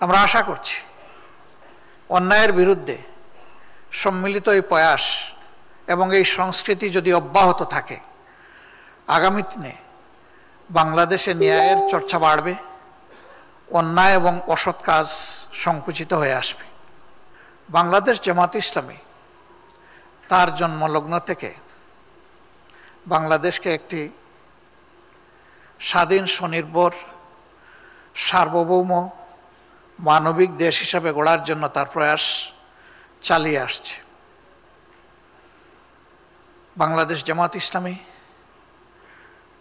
আমরা আশা করছি অন্যায়ের বিরুদ্ধে সম্মিলিত এই প্রয়াস এবং এই সংস্কৃতি যদি অব্যাহত থাকে, আগামী দিনে বাংলাদেশে ন্যায়ের চর্চা বাড়বে, অন্যায় এবং অসৎ কাজ সংকুচিত হয়ে আসবে। বাংলাদেশ জামাত ইসলামী তার জন্মলগ্ন থেকে বাংলাদেশকে একটি স্বাধীন, স্বনির্ভর, সার্বভৌম, মানবিক দেশ হিসাবে গড়ার জন্য তার প্রয়াস চালিয়ে আসছে। বাংলাদেশ জামাত ইসলামী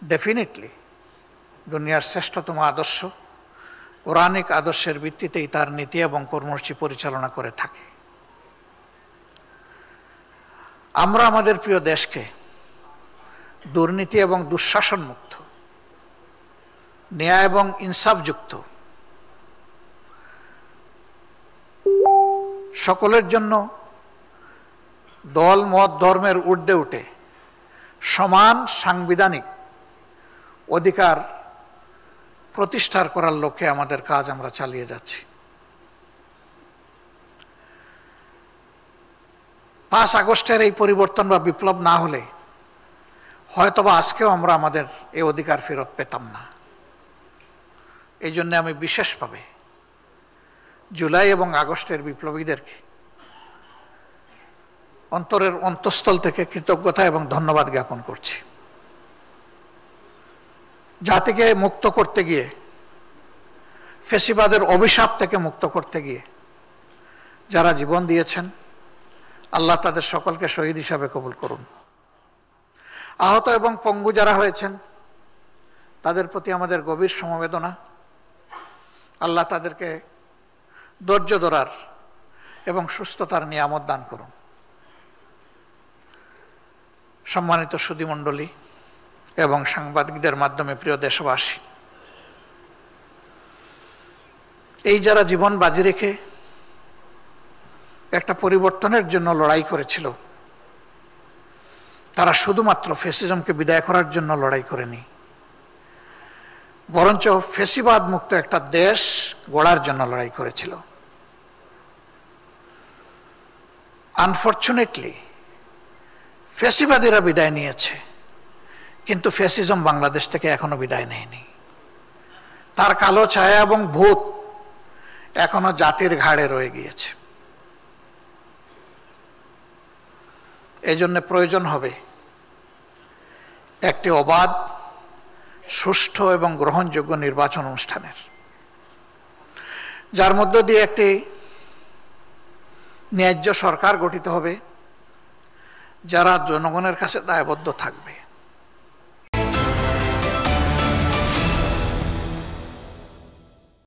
ডেফিনেটলি দুনিয়ার শ্রেষ্ঠতম আদর্শ, কোরআনিক আদর্শের ভিত্তিতেই তার নীতি এবং কর্মসূচি পরিচালনা করে থাকে। আমরা আমাদের প্রিয় দেশকে দুর্নীতি এবং দুঃশাসন মুক্ত, ন্যায় এবং ইনসাফযুক্ত, সকলের জন্য দল মত ধর্মের ঊর্ধ্বে উঠে সমান সাংবিধানিক অধিকার প্রতিষ্ঠার করার লক্ষ্যে আমাদের কাজ আমরা চালিয়ে যাচ্ছি। 5 আগস্টের এই পরিবর্তন বা বিপ্লব না হলে হয়তোবা আজকেও আমরা আমাদের এই অধিকার ফেরত পেতাম না। এই জন্য আমি বিশেষভাবে জুলাই এবং আগস্টের বিপ্লবীদেরকে অন্তরের অন্তঃস্থল থেকে কৃতজ্ঞতা এবং ধন্যবাদ জ্ঞাপন করছি। জাতিকে মুক্ত করতে গিয়ে, ফ্যাসিবাদের অভিশাপ থেকে মুক্ত করতে গিয়ে যারা জীবন দিয়েছেন, আল্লাহ তাদের সকলকে শহীদ হিসাবে কবুল করুন। আহত এবং পঙ্গু যারা হয়েছেন তাদের প্রতি আমাদের গভীর সমবেদনা। আল্লাহ তাদেরকে ধৈর্য ধরার এবং সুস্থতার নিয়ামত দান করুন। সম্মানিত সুধীমণ্ডলী এবং সাংবাদিকদের মাধ্যমে প্রিয় দেশবাসী, এই যারা জীবন বাজি রেখে একটা পরিবর্তনের জন্য লড়াই করেছিল, তারা শুধুমাত্র ফ্যাসিজমকে বিদায় করার জন্য লড়াই করেনি, বরঞ্চ ফ্যাসিবাদ মুক্ত একটা দেশ গড়ার জন্য লড়াই করেছিল। আনফরচুনেটলি ফ্যাসিবাদীরা বিদায় নিয়েছে, কিন্তু ফ্যাসিজম বাংলাদেশ থেকে এখনো বিদায় নেয়নি। তার কালো ছায়া এবং ভূত এখনো জাতির ঘাড়ে রয়ে গিয়েছে। এই জন্য প্রয়োজন হবে একটি অবাধ, সুষ্ঠু এবং গ্রহণযোগ্য নির্বাচন অনুষ্ঠানের, যার মধ্য দিয়ে একটি ন্যায্য সরকার গঠিত হবে, যারা জনগণের কাছে দায়বদ্ধ থাকবে।